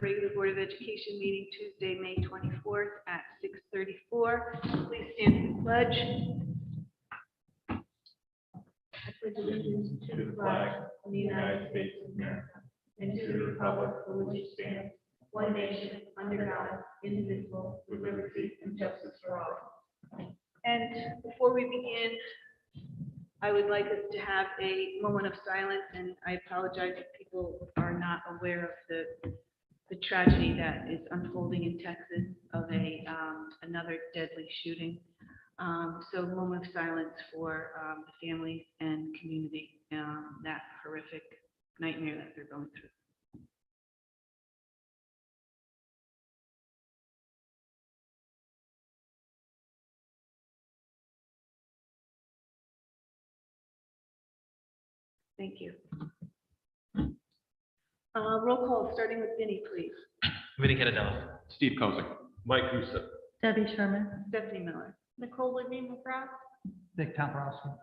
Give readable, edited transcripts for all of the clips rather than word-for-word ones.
Regular Board of Education meeting Tuesday, May 24th at 6:34. Please stand for the pledge. I pledge allegiance to the flag of the United States of America and to the republic for which it stands, one nation, under God, indivisible, with liberty and justice for all. And before we begin, I would like us to have a moment of silence, and I apologize if people are not aware of the tragedy that is unfolding in Texas of another deadly shooting. So a moment of silence for the families and community, that horrific nightmare that they're going through. Thank you. Roll call, starting with Vinnie, please. Vinnie Canadella. Steve Kozak. Mike Husa. Debbie Sherman. Stephanie Miller. Nicole Living McGrath. Dick Tombrowski.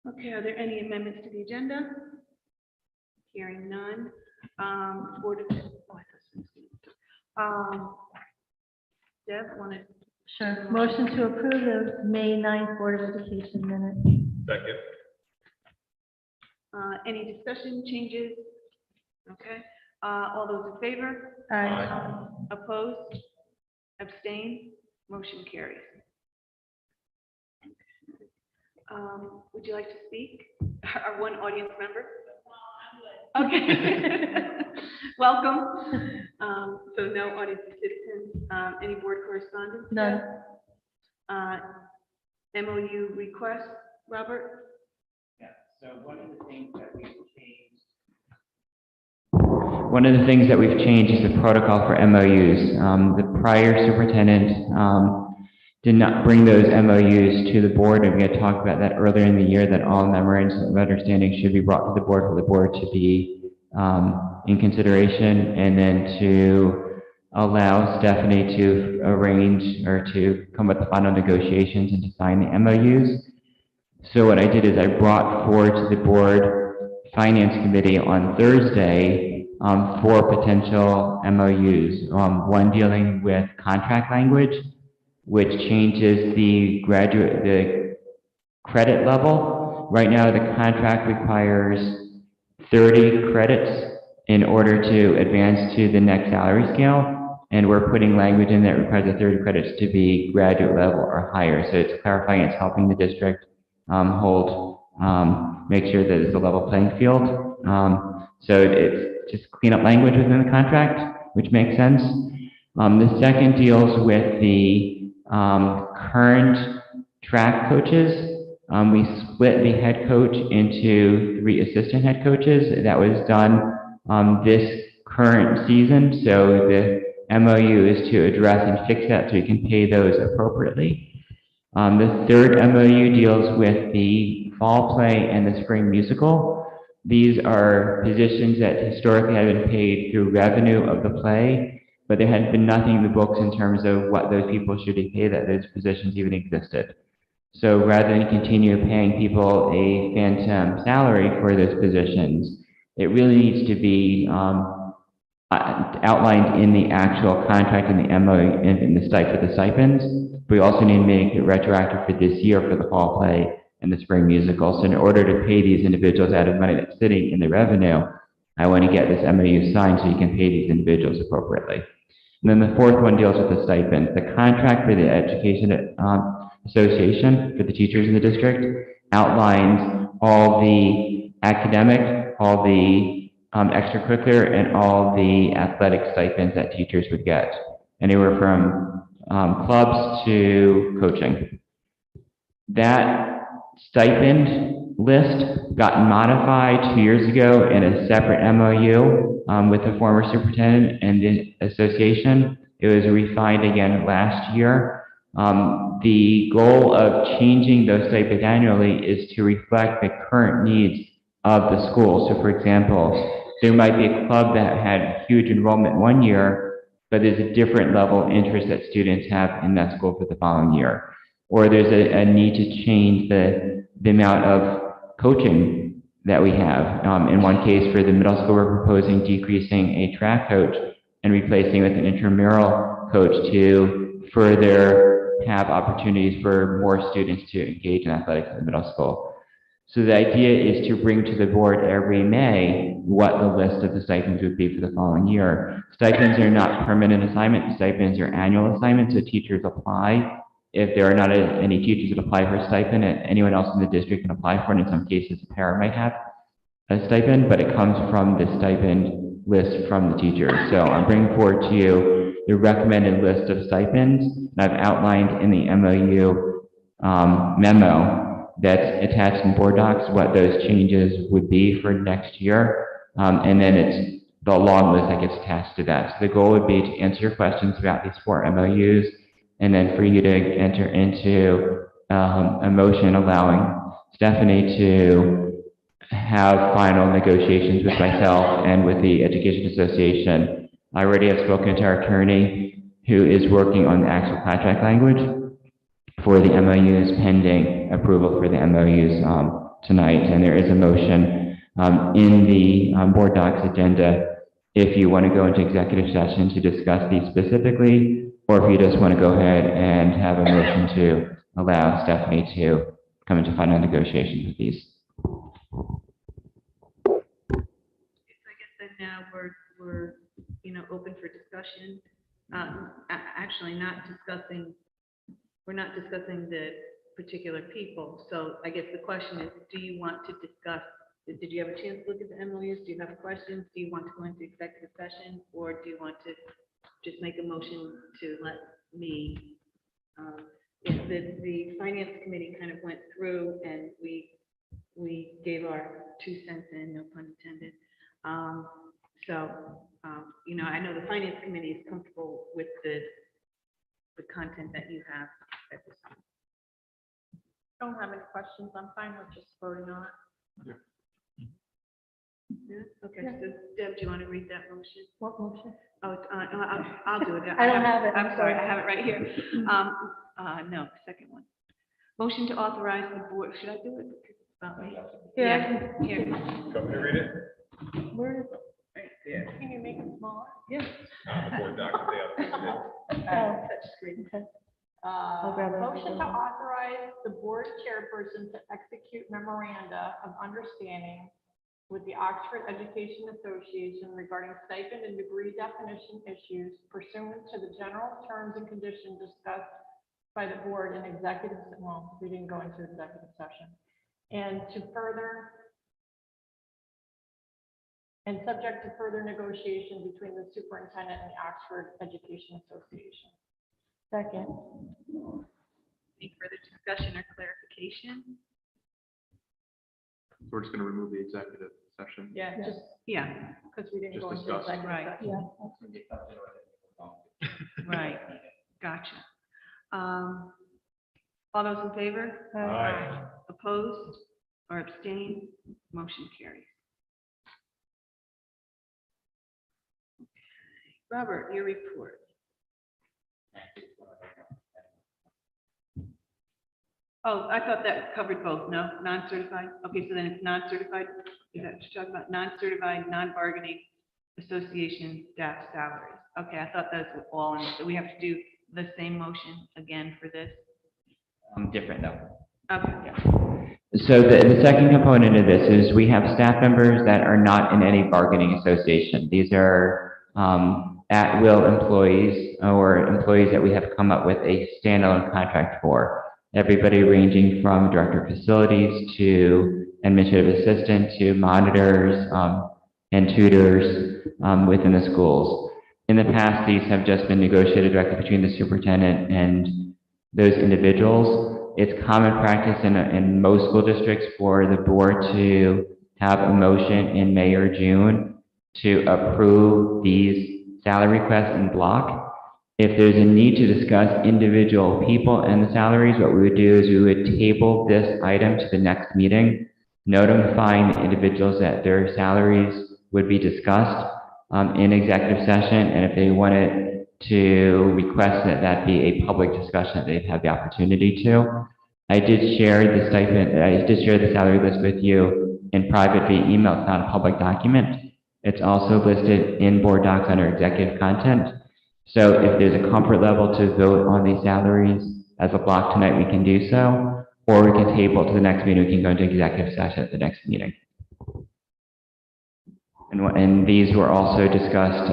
Okay, are there any amendments to the agenda? Hearing none. Board of, Deb, wanted. Sure. Motion to approve the May 9th Board of Education minutes. Second. Any discussion, changes? Okay, all those in favor? Aye. Opposed? Abstain? Motion carries. Would you like to speak? Our one audience member? Okay. Welcome. So no audience citizens. Any board correspondence? None. MOU request, Robert? Yeah, so one of the things that we've changed is the protocol for MOUs. The prior superintendent did not bring those MOUs to the board, and we had talked about that earlier in the year, that all memorandums of understanding should be brought to the board for the board to be in consideration, and then to allow Stephanie to arrange or to come with the final negotiations and to sign the MOUs. So what I did is I brought forward to the board finance committee on Thursday 4 potential MOUs. One dealing with contract language, which changes the credit level. Right now, the contract requires 30 credits in order to advance to the next salary scale, and we're putting language in that requires the 30 credits to be graduate level or higher. So it's clarifying, it's helping the district make sure that it's a level playing field. So it's just clean up language within the contract, which makes sense. The second deals with the current track coaches. We split the head coach into 3 assistant head coaches. That was done this current season. So the MOU is to address and fix that so we can pay those appropriately. The third MOU deals with the fall play and the spring musical. These are positions that historically have been paid through revenue of the play, but there had been nothing in the books in terms of what those people should be paid, that those positions even existed. So rather than continue paying people a phantom salary for those positions, it really needs to be outlined in the actual contract and the MOU in the stipends. We also need to make it retroactive for this year for the fall play and the spring musical. So in order to pay these individuals out of money that's sitting in the revenue, I want to get this MOU signed so you can pay these individuals appropriately. And then the fourth one deals with the stipends. The contract for the Education Association for the teachers in the district outlines all the academic, all the extracurricular, and all the athletic stipends that teachers would get, anywhere from clubs to coaching. That stipend list got modified 2 years ago in a separate MOU with the former superintendent and the association. It was refined again last year. The goal of changing those stipends annually is to reflect the current needs of the school. So for example, there might be a club that had huge enrollment one year, but there's a different level of interest that students have in that school for the following year. Or there's a need to change the amount of coaching that we have. In one case, for the middle school, we're proposing decreasing a track coach and replacing with an intramural coach to further have opportunities for more students to engage in athletics in the middle school. So the idea is to bring to the board every May what the list of the stipends would be for the following year. Stipends are not permanent assignments. Stipends are annual assignments, so teachers apply. If there are not any teachers that apply for a stipend, anyone else in the district can apply for it. In some cases, a parent might have a stipend, but it comes from the stipend list from the teacher. So I'm bringing forward to you the recommended list of stipends, and I've outlined in the MOU memo that's attached in board docs what those changes would be for next year. And then it's the long list that gets attached to that. So the goal would be to answer your questions about these 4 MOUs, and then for you to enter into a motion allowing Stephanie to have final negotiations with myself and with the Education Association. I already have spoken to our attorney who is working on the actual contract language for the MOUs pending approval for the MOUs tonight. And there is a motion in the board docs agenda if you want to go into executive session to discuss these specifically, or if you just want to go ahead and have a motion to allow Stephanie to come into final negotiations with these. So I guess then now we're open for discussion. Actually, we're not discussing the particular people. So I guess the question is, do you want to discuss? Did you have a chance to look at the MOUs? Do you have questions? Do you want to go into executive session, or do you want to just make a motion to let me? The finance committee kind of went through and we gave our 2 cents in, no pun intended. I know the finance committee is comfortable with the content that you have at this time. Don't have any questions. I'm fine with just voting on it. Yeah, okay, so Deb, do you want to read that motion? What motion? Oh, I'll do it. I don't have it. I'm sorry, I have it right here. No, second one. Motion to authorize the board, should I do it? About me? Yeah. Here. Want me to read it? Where is it? Right there. Can you make it smaller? Yeah. The board doc, they updated it. Oh, Touch screen. okay. grab it. Motion to authorize the board chairperson to execute memoranda of understanding with the Oxford Education Association regarding stipend and degree definition issues pursuant to the general terms and conditions discussed by the board in executive, well, we didn't go into executive session. And subject to further negotiation between the superintendent and the Oxford Education Association. Second. Any further discussion or clarification? So we're just going to remove the executive session. Yeah, Yeah. just Yeah, because we didn't Just go into discuss. executive Right. session. Yeah. right, gotcha. All those in favor? Aye. Opposed or abstained? Motion carries. Robert, your report. Oh, I thought that covered both, no? Non-certified? Okay, so then it's non-certified, is that what you're talking about? Non-certified, non-bargaining association staff salaries. Okay, I thought those were all in, so we have to do the same motion again for this? Different though. Okay, So the second component of this is we have staff members that are not in any bargaining association. These are at-will employees or employees that we have come up with a standalone contract for. Everybody ranging from director of facilities to administrative assistant to monitors and tutors within the schools. In the past, these have just been negotiated directly between the superintendent and those individuals. It's common practice in most school districts for the board to have a motion in May or June to approve these salary requests in block. If there's a need to discuss individual people and the salaries, what we would do is we would table this item to the next meeting, notifying the individuals that their salaries would be discussed in executive session, and if they wanted to request that that be a public discussion, they'd have the opportunity to. I did share the stipend, I did share the salary list with you in private via email. It's not a public document. It's also listed in board docs under executive content. So if there's a comfort level to vote on these salaries as a block tonight, we can do so, or we can table it to the next meeting. We can go into executive session at the next meeting. And these were also discussed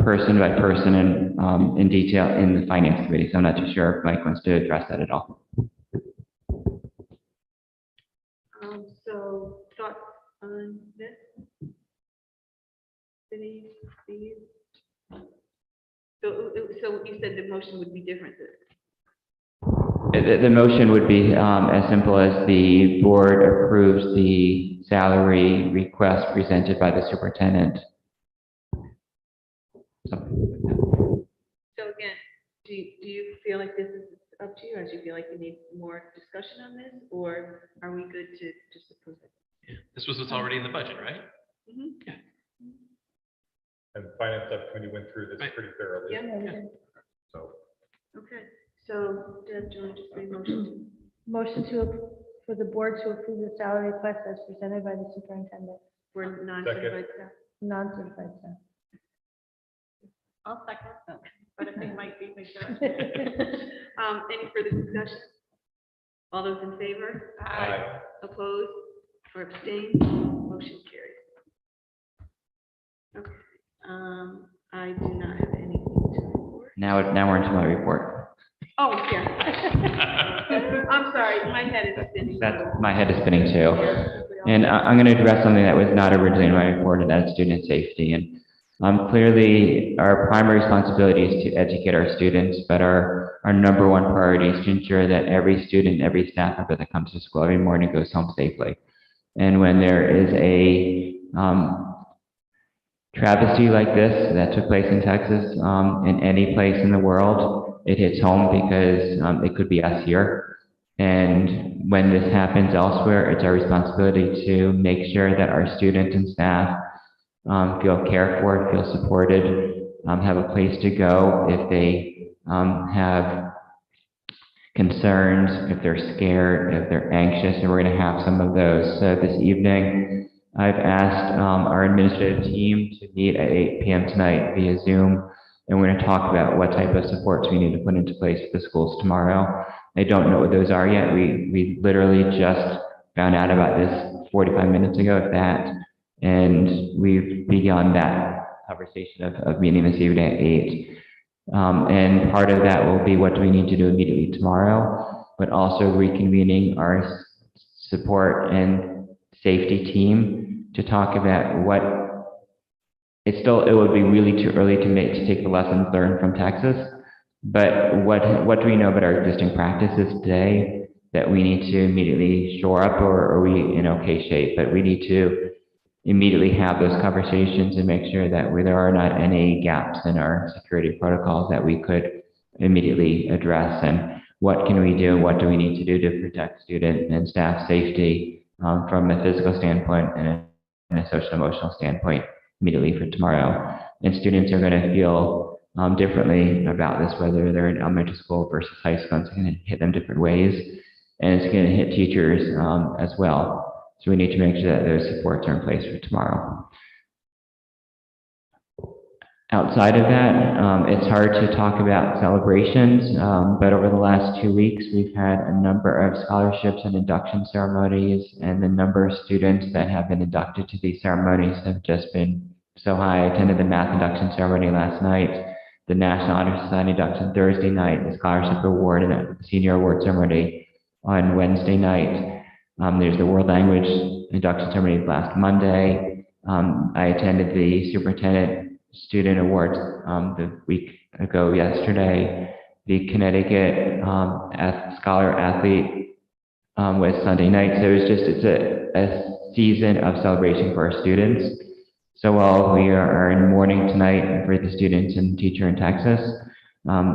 person by person and in detail in the finance committee. So I'm not too sure if Mike wants to address that at all. So thoughts on this? Denise, Steve? So you said the motion would be different. The motion would be as simple as the board approves the salary request presented by the superintendent. So again, do you feel like this is up to you, or do you feel like you need more discussion on this, or are we good to just approve it? This was what's already in the budget, right? Mm-hmm. And finance subcommittee went through this Right. pretty thoroughly. Yeah. So Okay, so Deb, do you want to just say motion? Motion to, for the board to approve the salary request as presented by the superintendent, For non-certified staff? non-certified staff. I'll second, but I think Mike beat me to it. Any further discussion? All those in favor? Aye. Opposed or abstained? Motion carries. Okay, I do not have anything to report. Now we're into my report. Oh, yeah. I'm sorry, my head is spinning. My head is spinning too. And I'm going to address something that was not originally in my report, and that's student safety. And clearly, our primary responsibility is to educate our students, but our number one priority is to ensure that every student, every staff member that comes to school every morning goes home safely. And when there is a travesty like this that took place in Texas, in any place in the world, it hits home because it could be us here. And when this happens elsewhere, it's our responsibility to make sure that our students and staff feel cared for, feel supported, have a place to go if they have concerns, if they're scared, if they're anxious, and we're going to have some of those. So this evening, I've asked our administrative team to meet at 8 p.m. tonight via Zoom, and we're going to talk about what type of supports we need to put into place for the schools tomorrow. I don't know what those are yet. We literally just found out about this 45 minutes ago, if that, and we've begun that conversation of meeting this evening at 8. And part of that will be what do we need to do immediately tomorrow, but also reconvening our support and safety team to talk about what it would be really too early to take the lessons learned from Texas, but what do we know about our existing practices today that we need to immediately shore up, or are we in okay shape? But we need to immediately have those conversations and make sure that there are not any gaps in our security protocols that we could immediately address. And what can we do? What do we need to do to protect student and staff safety from a physical standpoint and a social emotional standpoint immediately for tomorrow? And students are going to feel differently about this, whether they're in elementary school versus high school. It's going to hit them different ways, and it's going to hit teachers as well. So we need to make sure that those supports are in place for tomorrow. Outside of that, it's hard to talk about celebrations, but over the last 2 weeks, we've had a number of scholarships and induction ceremonies, and the number of students that have been inducted to these ceremonies have just been so high. I attended the math induction ceremony last night, the National Honor Society induction Thursday night, the scholarship award and the senior award ceremony on Wednesday night. There's the world language induction ceremony last Monday. I attended the superintendent student awards the week ago yesterday. The Connecticut scholar athlete was Sunday night. So it's a season of celebration for our students. So while we are in mourning tonight for the students and teacher in Texas,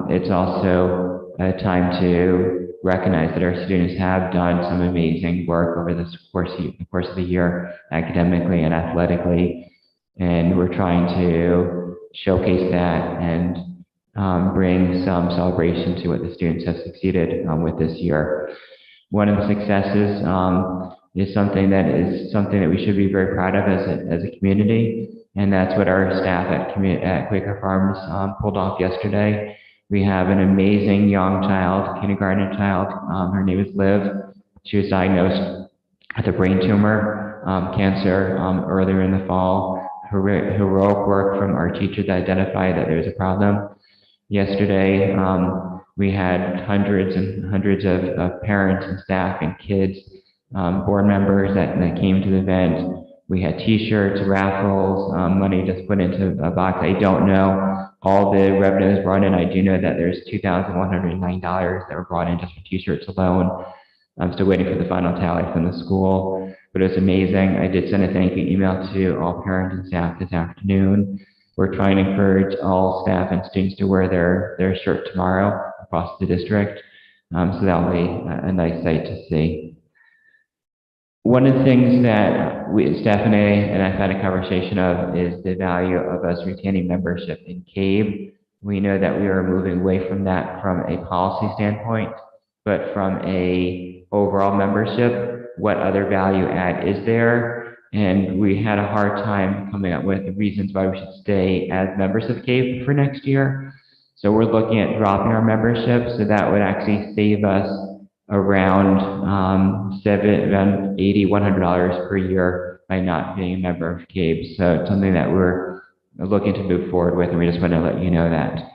it's also a time to recognize that our students have done some amazing work over the course of the year, academically and athletically, and we're trying to showcase that and bring some celebration to what the students have succeeded with this year. One of the successes is something that we should be very proud of as a community. And that's what our staff at Quaker Farms pulled off yesterday. We have an amazing young child, kindergarten child. Her name is Liv. She was diagnosed with a brain tumor, cancer, earlier in the fall. Heroic work from our teacher to identify that there's a problem. Yesterday, we had hundreds and hundreds of parents and staff and kids, board members that came to the event. We had T-shirts, raffles, money just put into a box. I don't know all the revenues brought in. I do know that there's $2,109 that were brought in just for T-shirts alone. I'm still waiting for the final tally from the school, but it was amazing. I did send a thank you email to all parents and staff this afternoon. We're trying to encourage all staff and students to wear their shirt tomorrow across the district. So that'll be a nice sight to see. One of the things that Stephanie and I've had a conversation of is the value of us retaining membership in CABE. We know that we are moving away from that from a policy standpoint, but from a overall membership, what other value add is there? And we had a hard time coming up with the reasons why we should stay as members of CABE for next year. So we're looking at dropping our membership, so that would actually save us around $80, $100 per year by not being a member of CABE. So it's something that we're looking to move forward with, and we just want to let you know that.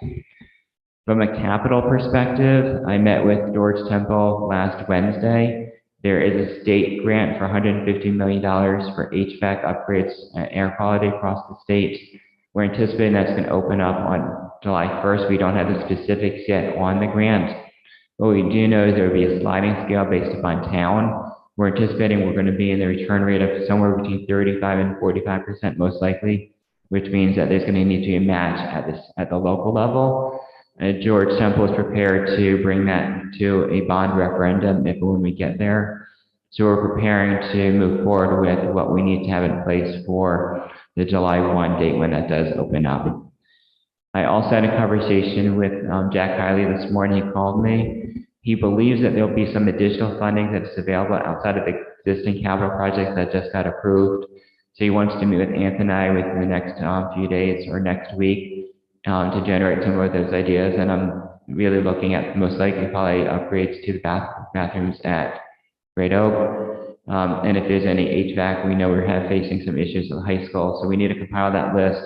From a capital perspective, I met with George Temple last Wednesday. There is a state grant for $150 million for HVAC upgrades and air quality across the state. We're anticipating that's going to open up on July 1st. We don't have the specifics yet on the grant. What we do know is there will be a sliding scale based upon town. We're anticipating we're going to be in the return rate of somewhere between 35 and 45% most likely, which means that there's going to need to be a match at the local level. George Temple is prepared to bring that to a bond referendum if and when we get there. So we're preparing to move forward with what we need to have in place for the July 1 date when that does open up. I also had a conversation with Jack Hiley this morning. He called me. He believes that there'll be some additional funding that's available outside of the existing capital projects that just got approved. So he wants to meet with Anthony and I within the next few days or next week to generate some of those ideas. And I'm really looking at most likely probably upgrades to the bathrooms at Great Oak. And if there's any HVAC, we know we're facing some issues with the high school. So we need to compile that list.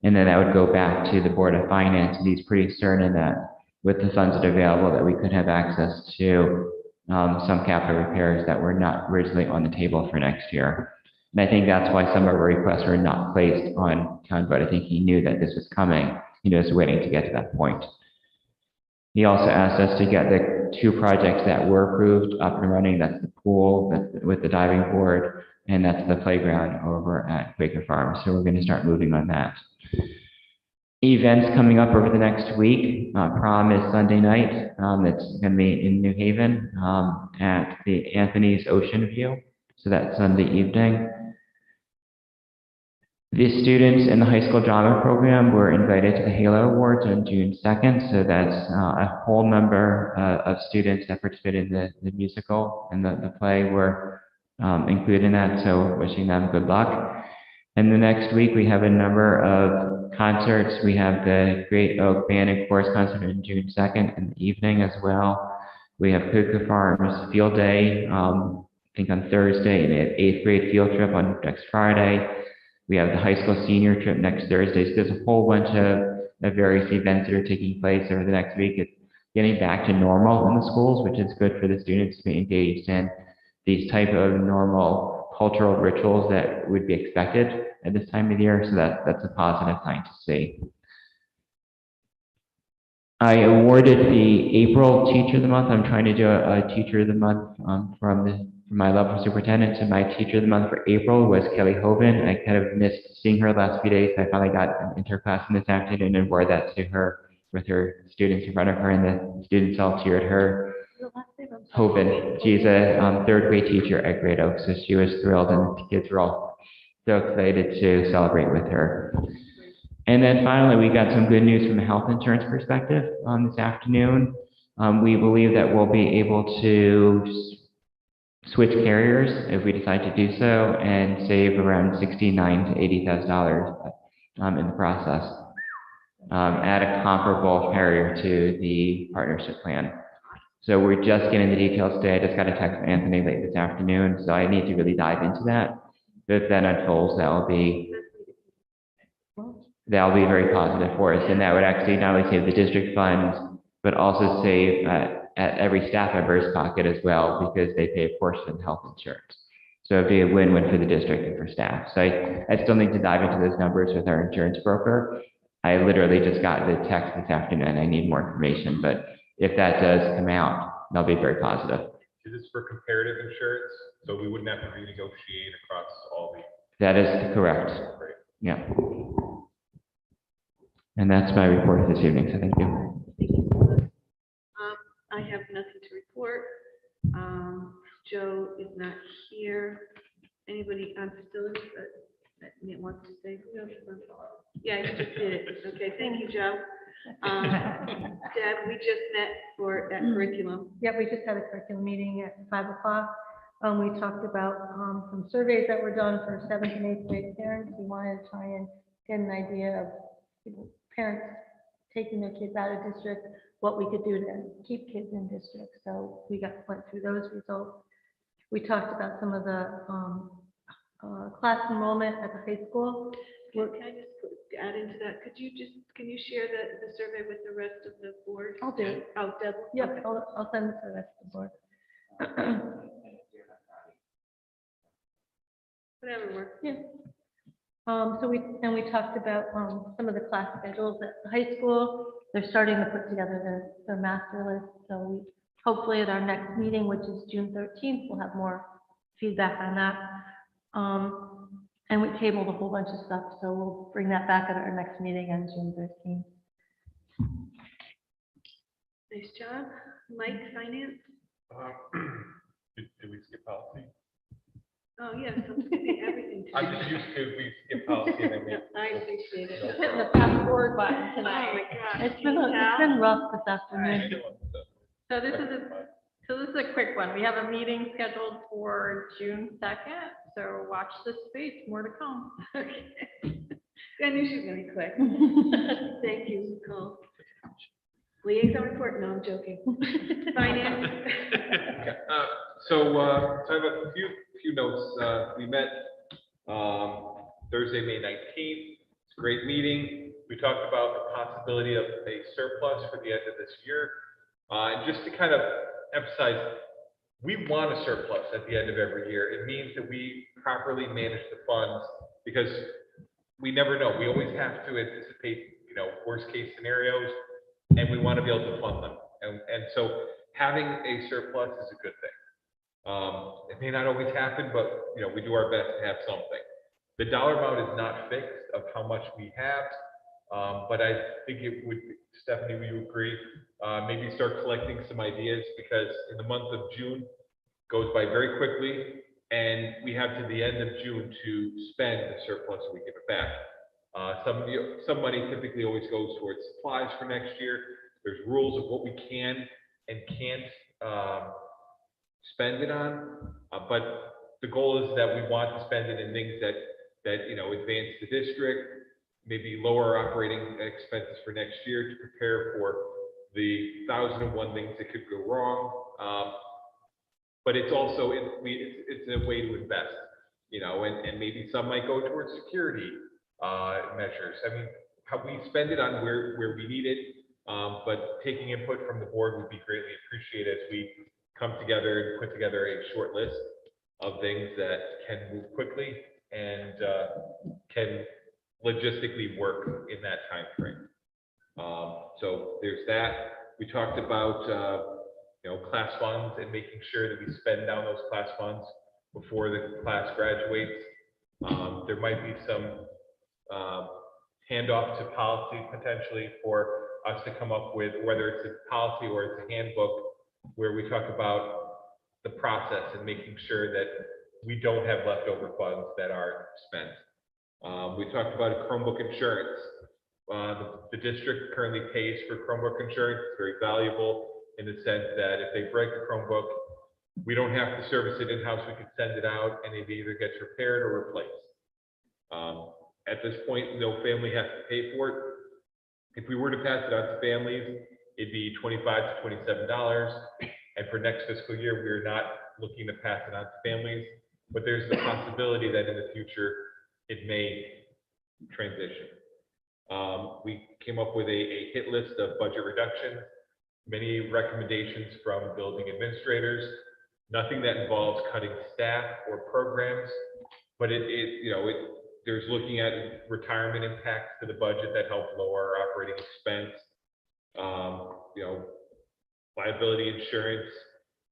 And then that would go back to the Board of Finance. And he's pretty certain that with the funds that are available, that we could have access to some capital repairs that were not originally on the table for next year. And I think that's why some of our requests were not placed on town vote. I think he knew that this was coming. He was waiting to get to that point. He also asked us to get the 2 projects that were approved up and running. That's the pool with the diving board, and that's the playground over at Quaker Farms. So we're going to start moving on that. Events coming up over the next week. Prom is Sunday night. It's going to be in New Haven at the Anthony's Ocean View. So that's Sunday evening. The students in the high school drama program were invited to the Halo Awards on June 2nd. So that's a whole number of students that participated in the musical and the play were included in that. So wishing them good luck. And the next week we have a number of concerts. We have the Great Oak Band and Chorus concert on June 2nd in the evening as well. We have Quaker Farms Field Day, I think on Thursday, and they have 8th grade field trip on next Friday. We have the high school senior trip next Thursday. So there's a whole bunch of various events that are taking place over the next week. It's getting back to normal in the schools, which is good for the students to be engaged in these type of normal cultural rituals that would be expected at this time of the year. So that's a positive sign to see. I awarded the April Teacher of the Month. I'm trying to do a Teacher of the Month from my level superintendent. And my Teacher of the Month for April was Kelly Hoven. I kind of missed seeing her last few days. I finally got an interclass this afternoon and wore that to her with her students in front of her, and the students all cheered her. Hoven. She's a 3rd grade teacher at Great Oak, so she was thrilled, and the kids were all so excited to celebrate with her. And then finally, we got some good news from a health insurance perspective this afternoon. We believe that we'll be able to switch carriers if we decide to do so and save around $69,000 to $80,000 in the process at a comparable carrier to the partnership plan. So we're just getting the details today. I just got a text from Anthony late this afternoon, so I need to really dive into that. But if that unfolds, that'll be very positive for us, and that would actually not only save the district funds, but also save at every staff member's pocket as well, because they pay a portion of health insurance. So it'd be a win-win for the district and for staff. So I still need to dive into those numbers with our insurance broker. I literally just got the text this afternoon. I need more information, but if that does come out, that'll be very positive. Is this for comparative insurance? So we wouldn't have to renegotiate across all the. That is correct. Great. Yeah. And that's my report this evening, so thank you. I have nothing to report. Joe is not here. Anybody on facilities that wants to say? Yeah, you just did it. Okay, thank you, Joe. Deb, we just met for that curriculum. Yeah, we just had a curriculum meeting at 5 o'clock. We talked about some surveys that were done for 7th and 8th grade parents. We wanted to try and get an idea of parents taking their kids out of district, what we could do to keep kids in district. So we went through those results. We talked about some of the class enrollment at the high school. Can I just add into that? Can you share the survey with the rest of the board? I'll do it. Oh, Deb? Yep, Okay. I'll send it to the rest of the board. Whatever works. Yeah. So we talked about some of the class schedules at the high school. They're starting to put together their master list. So hopefully at our next meeting, which is June 13th, we'll have more feedback on that. And we tabled a whole bunch of stuff, so we'll bring that back at our next meeting on June 13th. Nice job. Mike, finance? Did we skip policy? Oh, yeah, so everything. I'm just used to we skip policy and then we. I appreciate it. Just hitting the fast forward button Oh, tonight. my gosh. It's been rough this afternoon. So this is a quick one. We have a meeting scheduled for June 2nd. So watch this space, more to come. Okay. I knew she was gonna be quick. Thank you, Nicole. Liaison report, no, I'm joking. Finance. So I have a few notes. We met Thursday, May 19th. It's a great meeting. We talked about the possibility of a surplus for the end of this year. And just to kind of emphasize, we want a surplus at the end of every year. It means that we properly manage the funds, because we never know. We always have to anticipate, worst case scenarios, and we want to be able to fund them. And so having a surplus is a good thing. It may not always happen, but we do our best to have something. The dollar amount is not fixed of how much we have, but I think it would, Stephanie, will you agree? Maybe start collecting some ideas, because in the month of June goes by very quickly, and we have to the end of June to spend the surplus so we give it back. Some money typically always goes towards supplies for next year. There's rules of what we can and can't spend it on, but the goal is that we want to spend it in things that advance the district, maybe lower operating expenses for next year to prepare for the 1,001 things that could go wrong. But it's also it's a way to invest, and maybe some might go towards security measures. I mean, how we spend it on where we need it, but taking input from the board would be greatly appreciated as we come together and put together a short list of things that can move quickly and can logistically work in that time frame. So there's that. We talked about class funds and making sure that we spend down those class funds before the class graduates. There might be some handoff to policy potentially for us to come up with, whether it's a policy or it's a handbook, where we talk about the process and making sure that we don't have leftover funds that are spent. We talked about a Chromebook insurance. The district currently pays for Chromebook insurance. It's very valuable in the sense that if they break a Chromebook, We don't have to service it in-house, we can send it out and it either gets repaired or replaced. At this point, no family has to pay for it. If we were to pass it out to families, it'd be $25 to $27. And for next fiscal year, we're not looking to pass it on to families, but there's the possibility that in the future, it may transition. We came up with a hit list of budget reductions, many recommendations from building administrators, nothing that involves cutting staff or programs, but there's looking at retirement impacts to the budget that help lower our operating expense, liability insurance,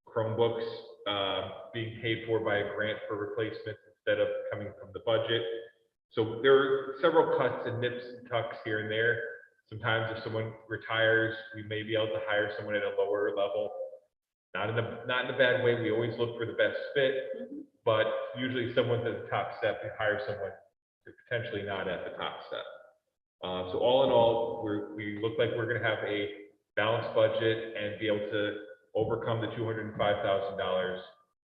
Chromebooks being paid for by a grant for replacement instead of coming from the budget. So there are several cuts and nips and tucks here and there. Sometimes if someone retires, we may be able to hire someone at a lower level. Not in a bad way. We always look for the best fit, but usually someone's at the top step, we hire someone potentially not at the top step. So all in all, we look like we're going to have a balanced budget and be able to overcome the $205,000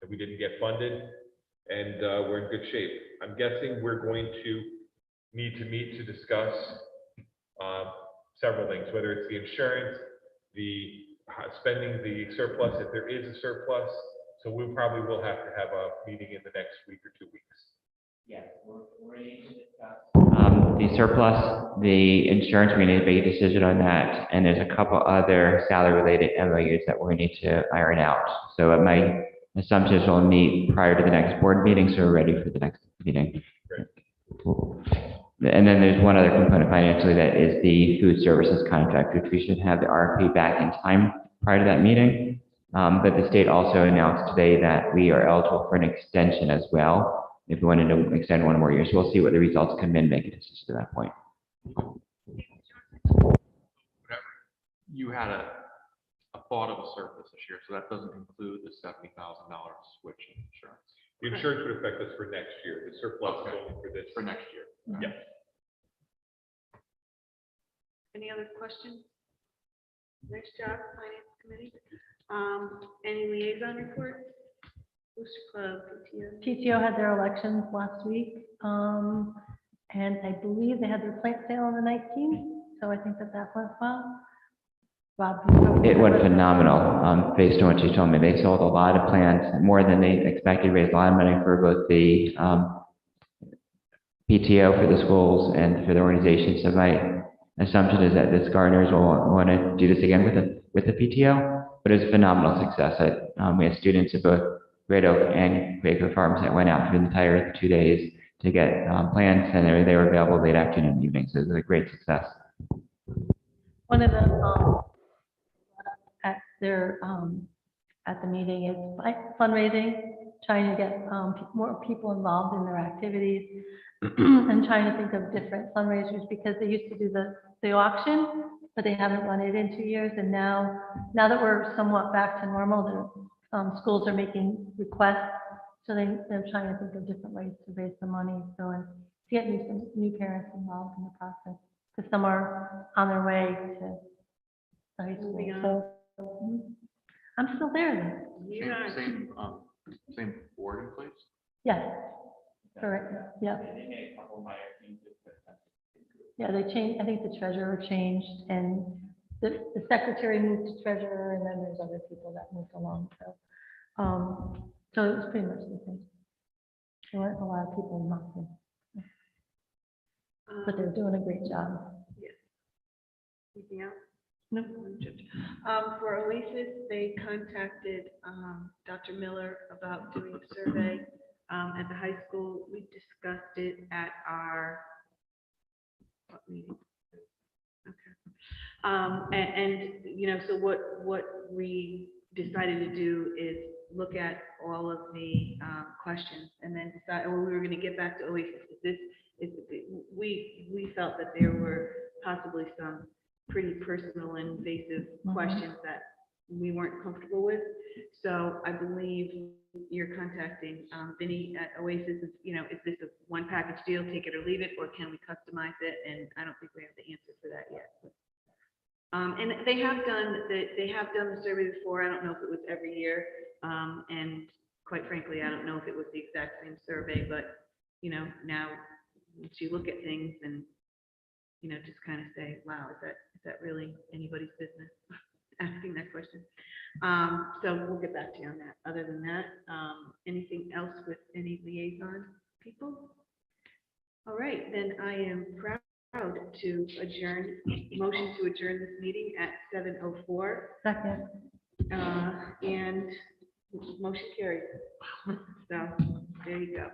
that we didn't get funded, and we're in good shape. I'm guessing we're going to need to meet to discuss several things, whether it's the insurance, the spending the surplus, if there is a surplus. So we probably will have to have a meeting in the next week or 2 weeks. Yes, we're ready to discuss. The surplus, the insurance, we need to make a decision on that. And there's a couple other salary-related MOUs that we need to iron out. So my assumption is we'll meet prior to the next board meeting, so we're ready for the next meeting. Great. And then there's one other component financially, that is the food services contract, which we should have the RFP back in time prior to that meeting. But the state also announced today that we are eligible for an extension as well, if we wanted to extend 1 more year. So we'll see what the results come in, make a decision to that point. You had a thought of a surplus this year, so that doesn't include the $70,000 switch in insurance The insurance would affect us for next year. The surplus is only for this. for next year. Yeah. Any other questions? Nice job, Finance Committee. Any liaison reports? Booster Club, PTO. PTO had their elections last week, and I believe they had their plant sale on the 19th, so I think that went well. Rob, you probably It went remember- phenomenal, based on what you told me. They sold a lot of plants, more than they expected, raised a lot of money for both the PTO for the schools and for the organization. So my assumption is that this gardeners will want to do this again with the PTO, but it was a phenomenal success. We had students at both Red Oak and Quaker Farms that went out for the entire 2 days to get plants, and they were available late afternoon and evening. So it was a great success. One of the, at the meeting is fundraising, trying to get more people involved in their activities and trying to think of different fundraisers, because they used to do the auction, but they haven't run it in 2 years. And now that we're somewhat back to normal, the schools are making requests. So they're trying to think of different ways to raise the money. So, and to get some new parents involved in the process, because some are on their way to high school. Moving on. So I'm still there. Yeah. Same board in place? Yes, correct. Yeah. Yeah, they changed. I think the treasurer changed, and the secretary moved to treasurer, and then there's other people that moved along. So it was pretty much the same. There weren't a lot of people involved, but they're doing a great job. Anything else? No. For Oasis, they contacted Dr. Miller about doing a survey at the high school. We discussed it at our what meeting? Okay. So what we decided to do is look at all of the questions and then decide, we were going to get back to Oasis. We felt that there were possibly some pretty personal and invasive questions that we weren't comfortable with. So I believe you're contacting Vinny at Oasis. Is this a one package deal, take it or leave it, or can we customize it? And I don't think we have the answer for that yet. And they have done the survey before. I don't know if it was every year. And quite frankly, I don't know if it was the exact same survey, but, now once you look at things and, just kind of say, wow, is that really anybody's business? Asking that question. So we'll get back to you on that. Other than that, anything else with any liaison people? All right, then I am proud to adjourn, motion to adjourn this meeting at 7:04. Second. And motion carried. So there you go.